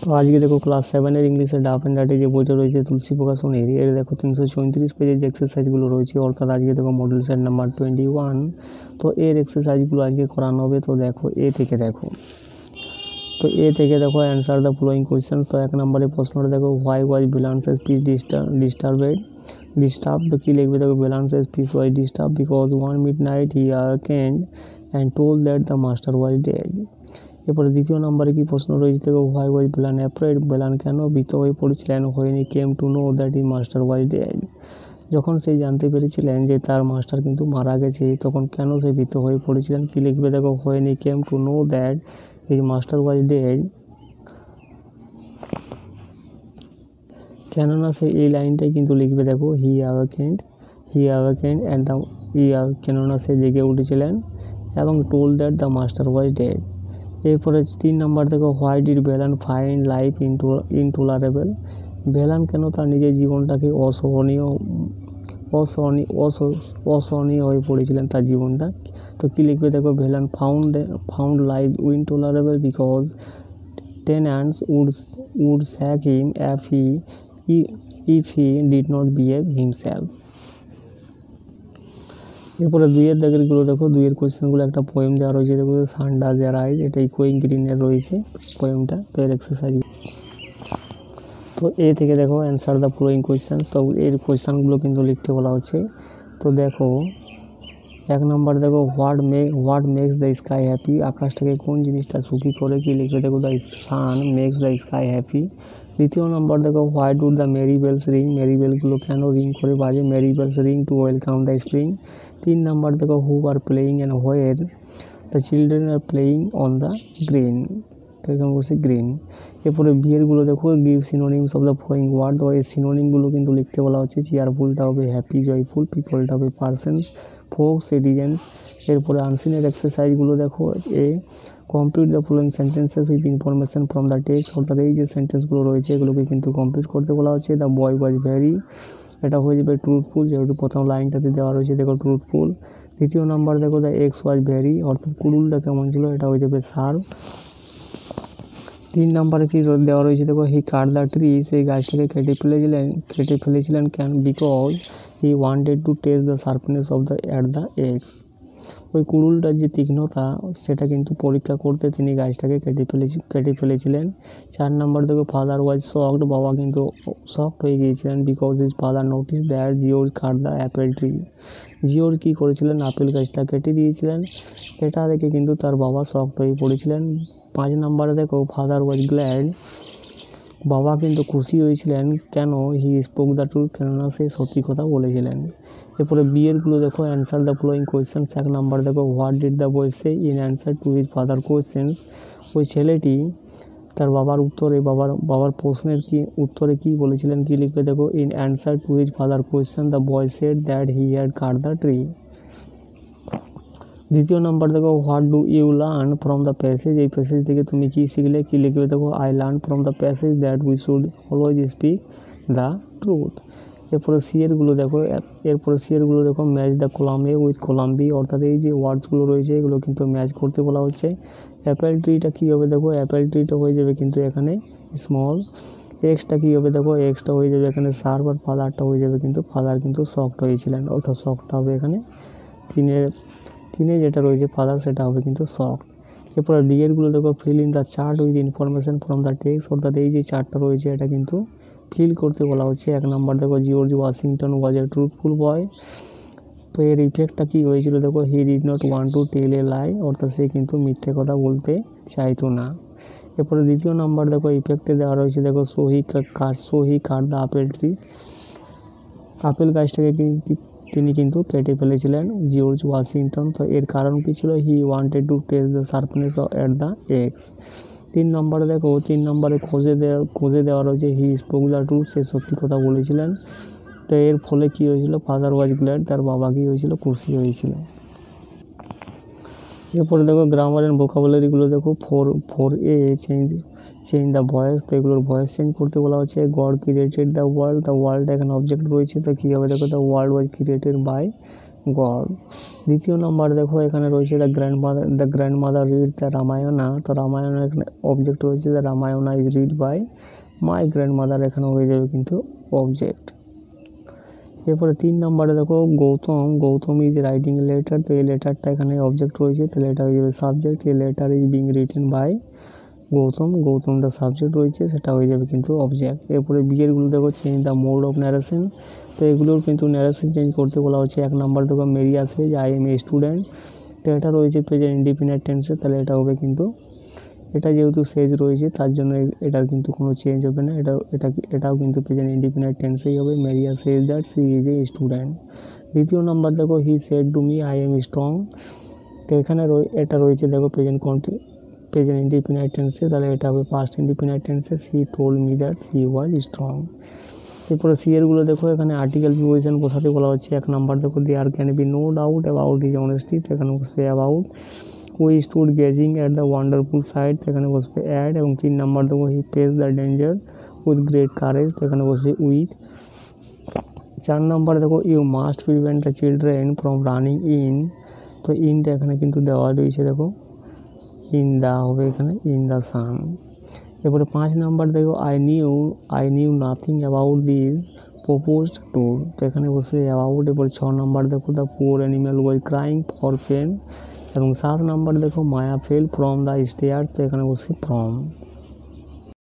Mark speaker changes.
Speaker 1: তো আজকে দেখো ক্লাস 7-এর ইংলিশের ডাফ অ্যান্ড ডার্টি যে বইটা রয়েছে তুলসী প্রকাশনীর, এর দেখো 334 পেজের যে এক্সারসাইজগুলো রয়েছে, অর্থাৎ আজকে দেখো মডেল সেট নাম্বার 21। তো এর এক্সারসাইজগুলো আজকে করানো হবে। তো দেখো এ থেকে দেখো অ্যান্সার দ্য ফলোয়িং কোয়েশ্চেন্স। তো 1 নম্বরের প্রশ্নটা দেখো, হোয়াই ওয়াজ ব্যালেন্সের স্পিচ ডিস্টার্ব। তো কী লিখবে দেখো, ব্যালেন্সের speech was disturb because 1 midnight he awakened and told that the master was dead। এরপরে দ্বিতীয় নম্বরে কি প্রশ্ন রয়েছে দেখো, why was Belan afraid. Belan কেন ভীত হয়ে পড়েছিলেন? When he came to know that he master was dead. যখন সে জানতে পেরেছিলেন যে তার মাস্টার কিন্তু মারা গেছে, তখন কেন সে ভীত হয়ে পড়েছিলেন? কি লিখবে দেখো, when he came to know that his master was dead. কেননা সে এই লাইনটাই কিন্তু লিখবে দেখো, হি অ্যাওয়াকেন্ড অ্যান্ড দ্য কেননা সে জেগে উঠেছিলেন এবং told that the master was dead. এরপরে 3 নম্বর দেখো, why did Velan find life intolerable. Velan কেন তার নিজের জীবনটাকে অসহনীয় হয়ে পড়েছিলেন তার জীবনটা। তো কী লিখবে দেখো, Velan found life intolerable because tenants would sack him if he did not behave himself। এরপরে 2-এর দাগেরগুলো দেখো, 2-এর কোয়েশ্চেনগুলো একটা পোয়েম দেওয়া রয়েছে দেখো, সান ডাজ অ্যারাইজ। এটা ইকোয়িং গ্রিনের রয়েছে পোয়েমটা। তো এর এক্সারসাইজ। তো এ থেকে দেখো অ্যান্সার দ্য ফলোয়িং কোয়েশ্চেন্স। তো এর কোয়েশ্চেনগুলো কিন্তু লিখতে বলা হচ্ছে। তো দেখো 1 নম্বর দেখো, what makes the sky happy. আকাশটাকে কোন জিনিসটা সুখী করে? কি লিখবে দেখো, the sun makes the sky happy. দ্বিতীয় নম্বর দেখো, why do the merry bells ring. Merry বেলগুলো কেন রিং করে বাজে? Merry bells ring to welcome the spring. 3 নম্বর দেখো, who are playing and where. The children are playing on the green. তো এখানে বলছে গ্রিন। এরপরে বিয়েরগুলো দেখো, give synonyms of the following word. তো এই সিনোনিমগুলো কিন্তু লিখতে বলা হচ্ছে। চেয়ারফুলটা হবে হ্যাপি জয়ফুল, পিপলটা হবে পার্সনস, ফোক সিটিজেন্স। এরপরে আনসিনের এক্সারসাইজগুলো দেখো, complete the following sentences with information from the text. অর্থাৎ এই যে সেন্টেন্সগুলো রয়েছে এগুলোকে কিন্তু কমপ্লিট করতে বলা হচ্ছে। দ্য বয় ওয়াজ ভেরি, এটা হয়ে যাবে ট্রুথফুল, যেহেতু প্রথম লাইনটাতে দেওয়া রয়েছে দেখো ট্রুথফুল। দ্বিতীয় নাম্বার দেখো, দ্য এক্স ওয়াজ ভেরি, অর্থাৎ কুড়ুলটা কেমন ছিল, এটা হয়ে যাবে শার্প। 3 নম্বরে কি দেওয়া রয়েছে দেখো, হি কাট দ্য ট্রি, সেই গাছটাকে কেটে ফেলেছিলেন কেন? Because he wanted to test the sharpness of the x. ওই কুড়ুলটার যে তীক্ষ্ণতা সেটা কিন্তু পরীক্ষা করতে তিনি গাছটাকে কেটে ফেলেছিলেন। 4 নম্বর দেখো, ফাদার ওয়াজ শকড, বাবা কিন্তু শকড হয়ে গিয়েছিলেন because his father notice that জিওর কাট দ্য অ্যাপেল ট্রি। জিওর কী করেছিলেন? আপেল গাছটা কেটে দিয়েছিলেন। এটা দেখে কিন্তু তার বাবা শকড হয়ে পড়েছিলেন। 5 নম্বরে দেখো, ফাদার ওয়াজ গ্ল্যাড, বাবা কিন্তু খুশি হয়েছিলেন কেন? হি স্পোক দ্য ট্রুথ, কেননা সে সত্যি কথা বলেছিলেন। এরপরে বিয়েরগুলো দেখো, অ্যান্সার দ্য ফলোয়িং কোয়েশ্চেন্স। 1 নম্বর দেখো, what did the boy say in answer to his father questions. ওই ছেলেটি তার বাবার প্রশ্নের উত্তরে কি বলেছিলেন? কি লিখবে দেখো, in answer to his father question the boy said that he had cut the tree. দ্বিতীয় নম্বর দেখো, what do you learn from the passage. এই প্যাসেজ থেকে তুমি কি শিখলে? কি লিখবে দেখো, I learn from the passage that we should always speak the truth. এরপরে সিয়েরগুলো দেখো, match the column A with column B. অর্থাৎ এই যে ওয়ার্ডসগুলো রয়েছে এগুলো কিন্তু ম্যাচ করতে বলা হচ্ছে। অ্যাপেল ট্রিটা কী হবে দেখো, অ্যাপেল ট্রিটা হয়ে যাবে কিন্তু এখানে স্মল। এক্সটা কী হবে দেখো, এক্সটা হয়ে যাবে এখানে শার্প, আর ফাদারটা হয়ে যাবে কিন্তু ফাদার কিন্তু শকড হয়েছিলেন, অর্থাৎ শকটা হবে এখানে তিনে যেটা রয়েছে ফাদার সেটা হবে কিন্তু শক। এরপরে ডিএরগুলো দেখো, fill in the chart with information from the text. অর্থাৎ এই যে চার্টটা রয়েছে এটা কিন্তু ফিল করতে বলা হচ্ছে। 1 নম্বর দেখো, George Washington was a truthful boy. তো এর ইফেক্টটা কী হয়েছিল দেখো, he did not want to tell a lie, অর্থাৎ সে কিন্তু মিথ্যে কথা বলতে চাইতো না। এরপরে দ্বিতীয় নম্বর দেখো, ইফেক্টে দেওয়া রয়েছে দেখো, so he cut the apple tree. Apple গাছটাকে তিনি কিন্তু কেটে ফেলেছিলেন জর্জ ওয়াশিংটন। তো এর কারণ কী ছিল? He wanted to test the sharpness at the x. 3 নম্বরে দেখো, 3 নম্বরে খোঁজে দেওয়া রয়েছে, হি স্পোক দ্য ট্রুথ, সে সত্যি কথা বলেছিলেন। তো এর ফলে কী হয়েছিল? ফাদার ওয়াজ গ্ল্যাড, তার বাবা কী হয়েছিল? খুশি হয়েছিল। এরপরে দেখো, গ্রামার অ্যান্ড ভোকাবুলারিগুলো দেখো, 4A চেঞ্জ দ্য ভয়েস। তো এগুলোর ভয়েস চেঞ্জ করতে বলা হচ্ছে। গড ক্রিয়েটেড দ্য ওয়ার্ল্ড এখানে অবজেক্ট রয়েছে, তো কী হবে দেখো, the world was created by God. দ্বিতীয় নাম্বার দেখো এখানে রয়েছে the grandmother read the Ramayana. তো রামায়ণা এখানে অবজেক্ট রয়েছে, the Ramayana is read by my grandmother, এখানে হয়ে যাবে কিন্তু অবজেক্ট। এরপরে 3 নম্বরে দেখো Gautam is writing a letter. তো এই লেটারটা এখানে অবজেক্ট রয়েছে, তাহলে এটা হয়ে যাবে সাবজেক্ট। এই letter is being written by গৌতমটা সাবজেক্ট রয়েছে, সেটা হয়ে যাবে কিন্তু অবজেক্ট। এরপরে বিয়েরগুলো দেখো change the mode of narration. তো এগুলোর কিন্তু ন্যারেশন চেঞ্জ করতে বলা হচ্ছে। 1 নম্বর দেখো মেরি আসে যে আই এম এ স্টুডেন্ট। তো এটা রয়েছে প্রেজেন্ট ইনডিফিনিট টেন্সে, তাহলে এটা হবে কিন্তু, এটা যেহেতু সেজ রয়েছে তার জন্য এটার কিন্তু কোনো চেঞ্জ হবে না, এটাও কিন্তু প্রেজেন্ট ইনডিফিনিট টেন্সেই হবে। Maria says that she is a student. দ্বিতীয় নাম্বার দেখো he said to me I am strong. তো এখানে এটা রয়েছে দেখো প্রেজেন্ট ইনডিফিনিট টেন্সে, তাহলে এটা হবে পাস্ট ইনডিফিনিট টেন্সে, she told me that she was strong. এরপরে সি এরগুলো দেখো এখানে আর্টিকেল প্রিপোজিশন বসাতে বলা হচ্ছে। 1 নাম্বার দেখো there can be no doubt about his honesty, তো এখানে বসবে about. We stood gazing at the wonderful sight, এখানে বসবে অ্যাড। এবং 3 নাম্বার দেখো he face the danger with great courage, তো এখানে বসবে উইথ। 4 নাম্বার দেখো you must prevent the children from running in. তো ইনটা এখানে কিন্তু দেওয়া রয়েছে দেখো, ইন দা হবে এখানে ইন দ্য সান। এরপরে 5 নাম্বার দেখো I knew nothing about this proposed tour, তো এখানে বসবে অ্যাবাউট। এরপরে 6 নাম্বার দেখো the poor animal was crying for pain. এবং 7 নাম্বার দেখো Maya fell from the stair, তো এখানে বসবে ফ্রম।